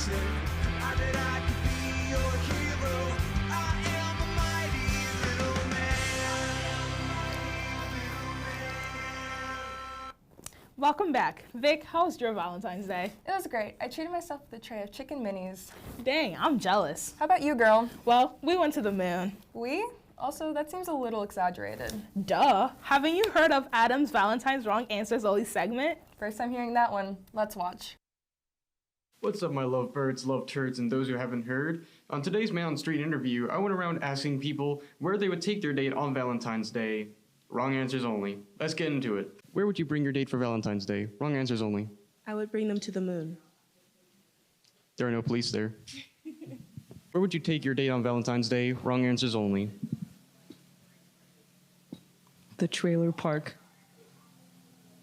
future. I bet I could be your hero. I am a mighty little man. Welcome back. Vic, how was your Valentine's Day? It was great. I treated myself with a tray of chicken minis. Dang, I'm jealous. How about you, girl? Well, we went to the moon. We? Also, that seems a little exaggerated. Duh. Haven't you heard of Adam's Valentine's Wrong Answers Only segment? First time hearing that one. Let's watch. What's up, my lovebirds, love turds, and those who haven't heard? On today's Man on the Street interview, I went around asking people where they would take their date on Valentine's Day. Wrong answers only. Let's get into it. Where would you bring your date for Valentine's Day? Wrong answers only. I would bring them to the moon. There are no police there. Where would you take your date on Valentine's Day? Wrong answers only. The trailer park.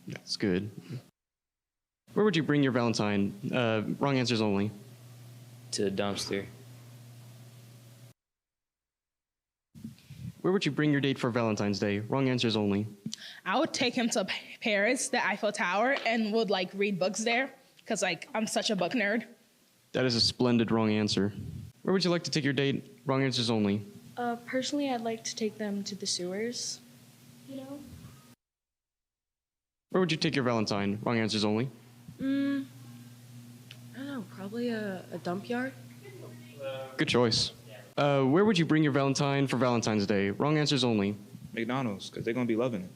That's good. Where would you bring your Valentine? Wrong answers only. To the dumpster. Where would you bring your date for Valentine's Day? Wrong answers only. I would take him to Paris, the Eiffel Tower, and would read books there, because I'm such a book nerd. That is a splendid wrong answer. Where would you like to take your date? Wrong answers only. Personally, I'd like to take them to the sewers, Where would you take your Valentine? Wrong answers only. I don't know, probably a dump yard. Good choice. Where would you bring your Valentine for Valentine's Day? Wrong answers only. McDonald's, because they're going to be loving it.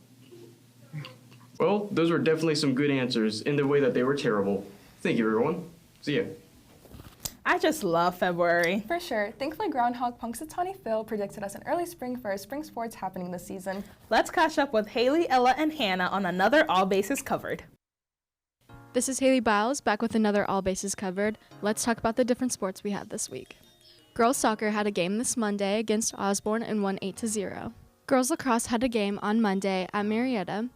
Well, those were definitely some good answers in the way that they were terrible. Thank you, everyone. See ya. I just love February. For sure. Thankfully, Groundhog Punxsutawney Phil predicted us an early spring for our spring sports happening this season. Let's catch up with Haley, Ella, and Hannah on another All Bases Covered. This is Haley Biles, back with another All Bases Covered. Let's talk about the different sports we had this week. Girls soccer had a game this Monday against Osborne and won 8-0. Girls lacrosse had a game on Monday at Marietta.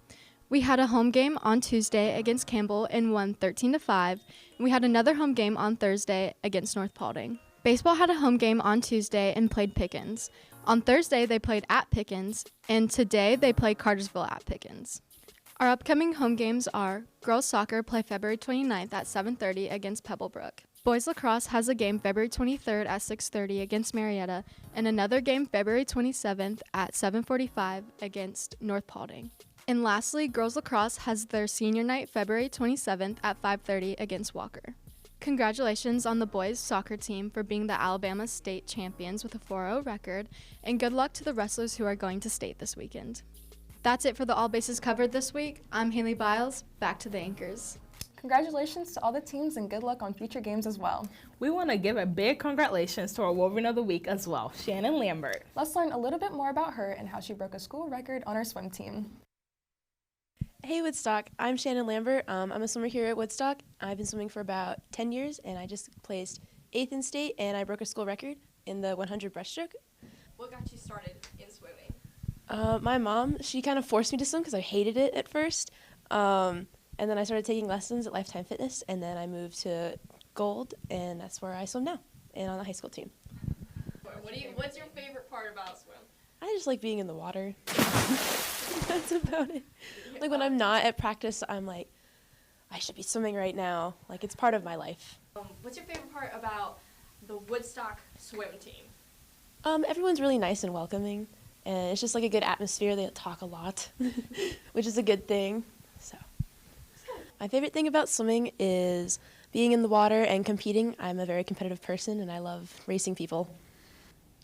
We had a home game on Tuesday against Campbell and won 13-5. And we had another home game on Thursday against North Paulding. Baseball had a home game on Tuesday and played Pickens. On Thursday, they played at Pickens, and today they play Cartersville at Pickens. Our upcoming home games are girls soccer play February 29th at 7:30 against Pebblebrook. Boys lacrosse has a game February 23rd at 6:30 against Marietta, and another game February 27th at 7:45 against North Paulding. And lastly, girls lacrosse has their senior night February 27th at 5:30 against Walker. Congratulations on the boys soccer team for being the Alabama State champions with a 4-0 record, and good luck to the wrestlers who are going to state this weekend. That's it for the All Bases Covered this week. I'm Haley Biles. Back to the anchors. Congratulations to all the teams and good luck on future games as well. We want to give a big congratulations to our Woman of the Week as well, Shannon Lambert. Let's learn a little bit more about her and how she broke a school record on her swim team. Hey Woodstock, I'm Shannon Lambert. I'm a swimmer here at Woodstock. I've been swimming for about 10 years and I just placed 8th in state and I broke a school record in the 100 breaststroke. What got you started in swimming? My mom, she kind of forced me to swim because I hated it at first. And then I started taking lessons at Lifetime Fitness and then I moved to Gold and that's where I swim now and on the high school team. What's your favorite part about swim? I just like being in the water. That's about it. Like when I'm not at practice, I'm like, I should be swimming right now. Like it's part of my life. What's your favorite part about the Woodstock swim team? Everyone's really nice and welcoming, and it's just like a good atmosphere. They talk a lot, which is a good thing. So, my favorite thing about swimming is being in the water and competing. I'm a very competitive person, and I love racing people.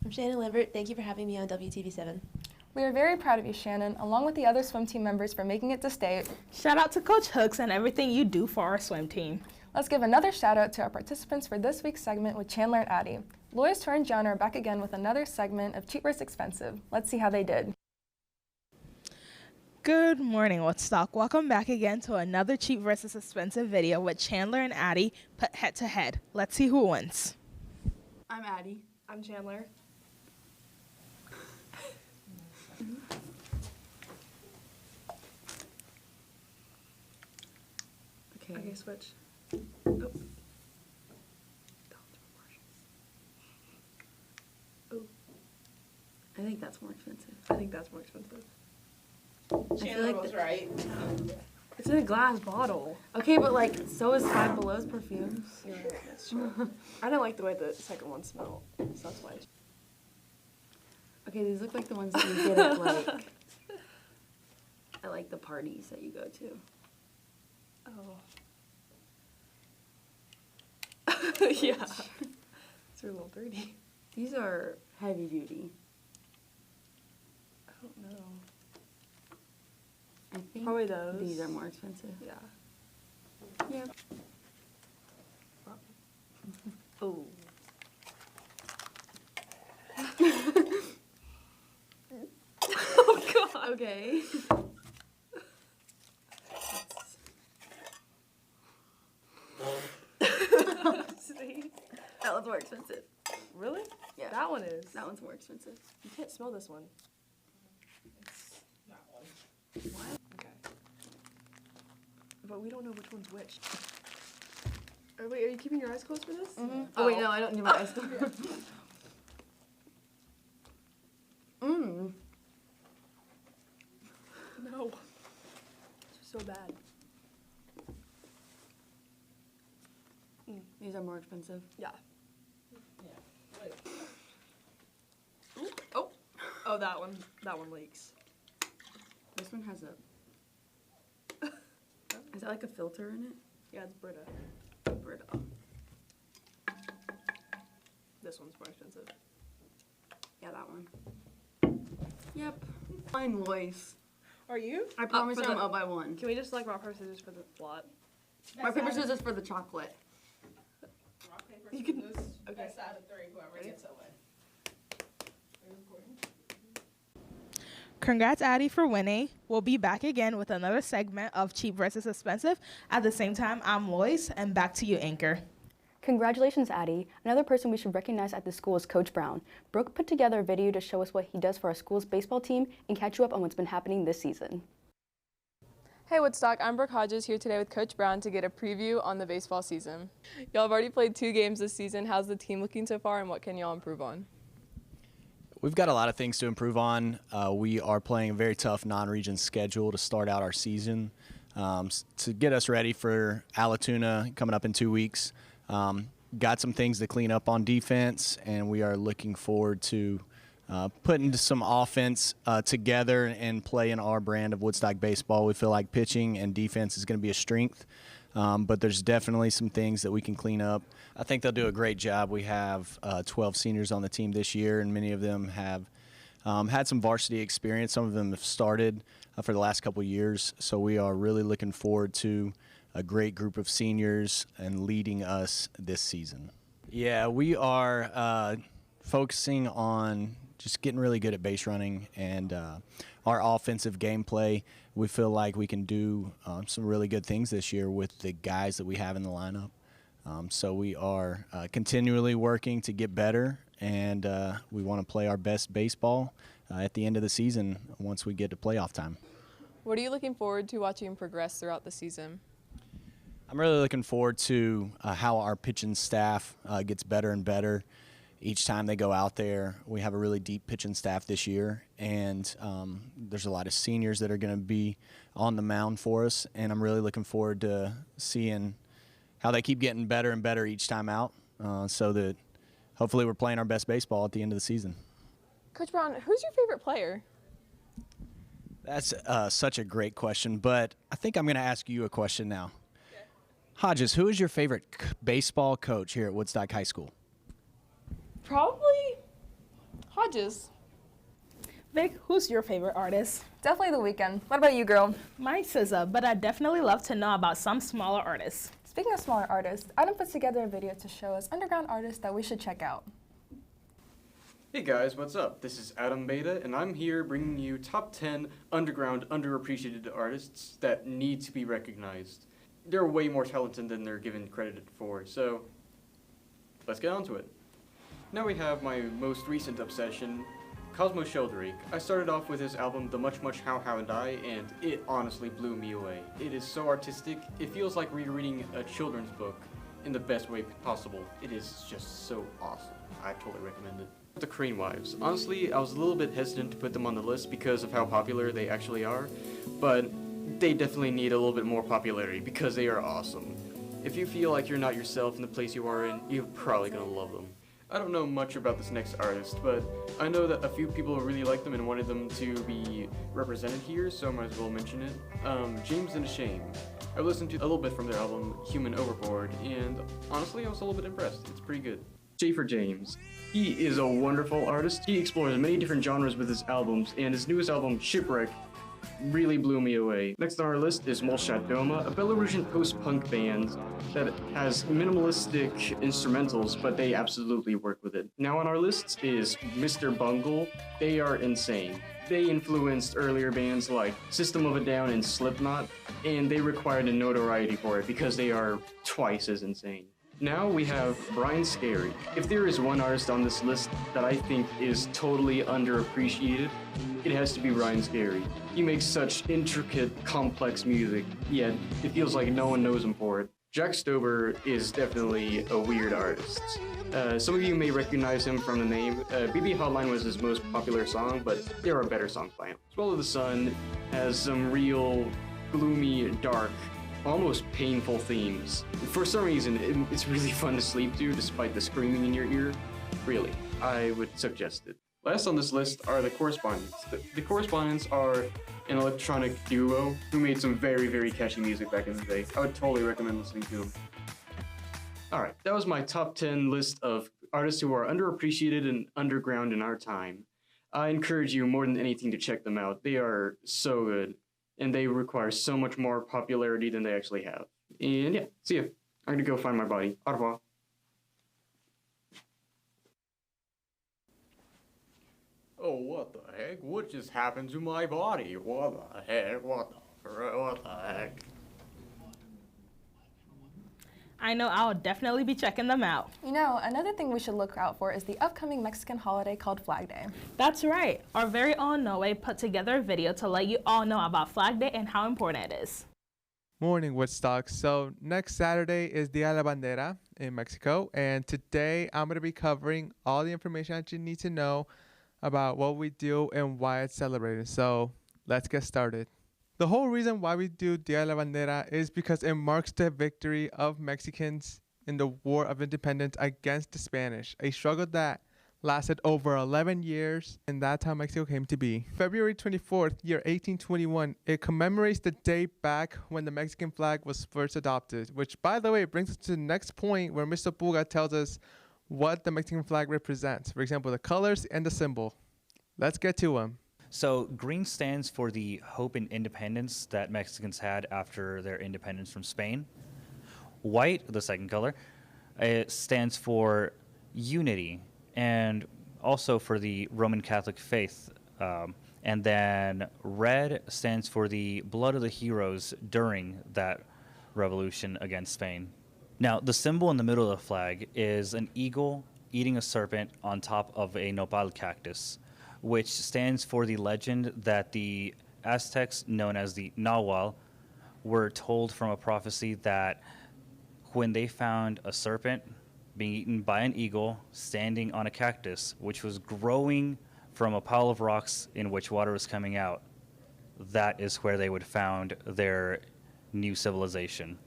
I'm Shannon Lambert. Thank you for having me on WTV7. We are very proud of you, Shannon, along with the other swim team members for making it to state. Shout out to Coach Hooks and everything you do for our swim team. Let's give another shout out to our participants for this week's segment with Chandler and Addie. Lois and Gianna are back again with another segment of Cheap vs. Expensive. Let's see how they did. Good morning, Woodstock. Welcome back again to another Cheap vs. Expensive video with Chandler and Addie put head to head. Let's see who wins. I'm Addie. I'm Chandler. Okay, switch. Oh. Oh. I think that's more expensive. Chandler was right. It's in a glass bottle. Okay, but like, so is Five Below's perfumes. You're right, that's true. I didn't like the way the second one smelled, so that's why. Okay, these look like the ones that you get at like the parties that you go to. Oh. Yeah. It's a little dirty. These are heavy duty. I don't know. I think Probably those. these are more expensive. Yeah. Yep. Oh. Oh god. Okay. That one's more expensive. Really? Yeah. That one is. That one's more expensive. You can't smell this one. It's that one. What? Okay. But we don't know which one's which. Oh, wait, are you keeping your eyes closed for this? Mm-hmm. Oh wait, no, I don't need my eyes closed. Mmm. No. It's so bad. These are more expensive. Yeah. Oh. Oh, that one. That one leaks. This one has a. Is that like a filter in it? Yeah, it's Brita. Brita. This one's more expensive. Yeah, that one. Yep. Mine, Lois. Are you? I promise for you I'm the- up by one. Can we just like rock, paper, scissors for the lot? My paper scissors for the chocolate. Rock, paper, You can- scissors. okay. Best out of three, whoever gets it win. Congrats, Addie, for winning. We'll be back again with another segment of Cheap versus Expensive. At the same time, I'm Lois, and back to you, Anchor. Congratulations, Addie. Another person we should recognize at the school is Coach Brown. Brooke put together a video to show us what he does for our school's baseball team and catch you up on what's been happening this season. Hey Woodstock, I'm Brooke Hodges here today with Coach Brown to get a preview on the baseball season. Y'all have already played 2 games this season. How's the team looking so far and what can y'all improve on? We've got a lot of things to improve on. We are playing a very tough non-region schedule to start out our season to get us ready for Allatoona coming up in 2 weeks. Got some things to clean up on defense, and we are looking forward to putting some offense together and playing our brand of Woodstock baseball. We feel like pitching and defense is going to be a strength, but there's definitely some things that we can clean up. I think they'll do a great job. We have 12 seniors on the team this year, and many of them have had some varsity experience. Some of them have started for the last couple of years, so we are really looking forward to a great group of seniors and leading us this season. Yeah, we are focusing on just getting really good at base running and our offensive gameplay. We feel like we can do some really good things this year with the guys that we have in the lineup. So we are continually working to get better, and we want to play our best baseball at the end of the season once we get to playoff time. What are you looking forward to watching progress throughout the season? I'm really looking forward to how our pitching staff gets better and better each time they go out there. We have a really deep pitching staff this year, and there's a lot of seniors that are going to be on the mound for us, and I'm really looking forward to seeing how they keep getting better and better each time out so that hopefully we're playing our best baseball at the end of the season. Coach Brown, who's your favorite player? That's such a great question, but I think I'm going to ask you a question now. Hodges, who is your favorite baseball coach here at Woodstock High School? Probably Hodges. Vic, who's your favorite artist? Definitely The Weeknd. What about you, girl? Mine SZA, but I'd definitely love to know about some smaller artists. Speaking of smaller artists, Adam put together a video to show us underground artists that we should check out. Hey guys, what's up? This is Adam Beta, and I'm here bringing you top 10 underground underappreciated artists that need to be recognized. They're way more talented than they're given credit for, so let's get on to it. Now we have my most recent obsession, Cosmo Sheldrake. I started off with his album The Much Much How How and I, and it honestly blew me away. It is so artistic, it feels like rereading a children's book in the best way possible. It is just so awesome. I totally recommend it. The Crane Wives. Honestly, I was a little bit hesitant to put them on the list because of how popular they actually are, but they definitely need a little bit more popularity because they are awesome. If you feel like you're not yourself in the place you are in, you're probably gonna love them. I don't know much about this next artist, but I know that a few people really like them and wanted them to be represented here, so I might as well mention it. James and Shame. I listened to a little bit from their album, Human Overboard, and honestly, I was a little bit impressed. It's pretty good. Schaefer James. He is a wonderful artist. He explores many different genres with his albums, and his newest album, Shipwreck, really blew me away. Next on our list is Dwomah, a Belarusian post-punk band that has minimalistic instrumentals, but they absolutely work with it. Now on our list is Mr. Bungle. They are insane. They influenced earlier bands like System of a Down and Slipknot, and they required a notoriety for it because they are twice as insane. Now we have Brian Scary. If there is one artist on this list that I think is totally underappreciated, it has to be Brian Scary. He makes such intricate, complex music, yet it feels like no one knows him for it. Jack Stober is definitely a weird artist. Some of you may recognize him from the name. BB Hotline was his most popular song, but there are better songs by him. Swallow the Sun has some real gloomy, dark, almost painful themes. For some reason, it's really fun to sleep to despite the screaming in your ear. Really, I would suggest it. Last on this list are the Correspondents. The Correspondents are an electronic duo who made some very, very catchy music back in the day. I would totally recommend listening to them. Alright, that was my top 10 list of artists who are underappreciated and underground in our time. I encourage you more than anything to check them out. They are so good, and they require so much more popularity than they actually have. And yeah, see ya. I'm gonna go find my body. Au revoir. Oh, what the heck? What just happened to my body? What the heck? What the heck? I know I'll definitely be checking them out. You know, another thing we should look out for is the upcoming Mexican holiday called Flag Day. That's right. Our very own Noe put together a video to let you all know about Flag Day and how important it is. Morning, Woodstock. So next Saturday is Dia de la Bandera in Mexico, and today I'm going to be covering all the information that you need to know about what we do and why it's celebrated. So let's get started. The whole reason why we do Dia de la Bandera is because it marks the victory of Mexicans in the War of Independence against the Spanish, a struggle that lasted over 11 years, and that's how Mexico came to be. February 24th, year 1821, it commemorates the day back when the Mexican flag was first adopted, which, by the way, brings us to the next point where Mr. Puga tells us what the Mexican flag represents. For example, the colors and the symbol. Let's get to them. So green stands for the hope and independence that Mexicans had after their independence from Spain. White, the second color, it stands for unity and also for the Roman Catholic faith. And then red stands for the blood of the heroes during that revolution against Spain. Now, the symbol in the middle of the flag is an eagle eating a serpent on top of a nopal cactus, which stands for the legend that the Aztecs, known as the Nahual, were told from a prophecy that when they found a serpent being eaten by an eagle standing on a cactus, which was growing from a pile of rocks in which water was coming out, that is where they would found their new civilization.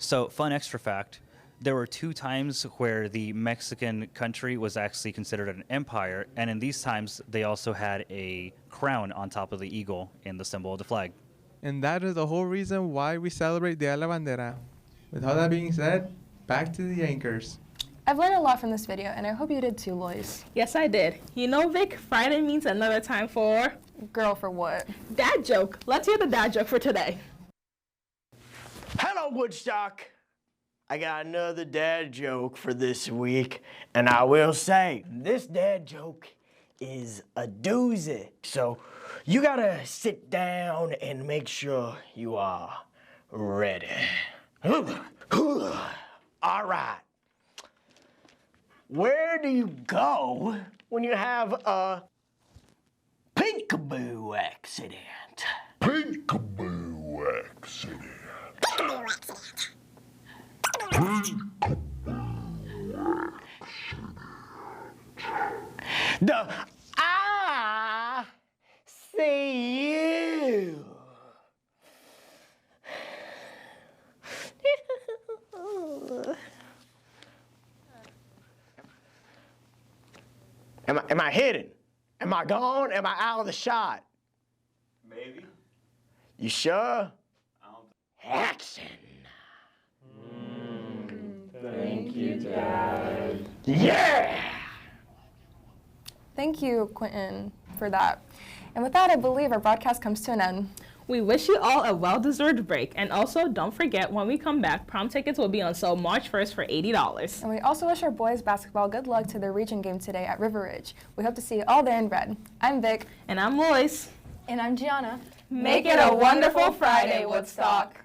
So, fun extra fact, there were 2 times where the Mexican country was actually considered an empire, and in these times, they also had a crown on top of the eagle in the symbol of the flag. And that is the whole reason why we celebrate Dia de la Bandera. With all that being said, back to the anchors. I've learned a lot from this video, and I hope you did too, Lois. Yes, I did. You know, Vic, Friday means another time for... Girl, for what? Dad joke. Let's hear the dad joke for today. Hello, Woodstock. I got another dad joke for this week, and I will say, this dad joke is a doozy. So you gotta sit down and make sure you are ready. All right. Where do you go when you have a peekaboo accident? Peekaboo accident. Peekaboo accident. The I see you. Am I hidden? Am I gone? Am I out of the shot? Maybe. You sure? Action. Thank you, Dad. Yeah! Thank you, Quentin, for that. And with that, I believe our broadcast comes to an end. We wish you all a well-deserved break. And also, don't forget, when we come back, prom tickets will be on sale March 1st for $80. And we also wish our boys basketball good luck to their region game today at River Ridge. We hope to see you all there in red. I'm Vic. And I'm Lois. And I'm Gianna. Make it a wonderful Friday, Woodstock.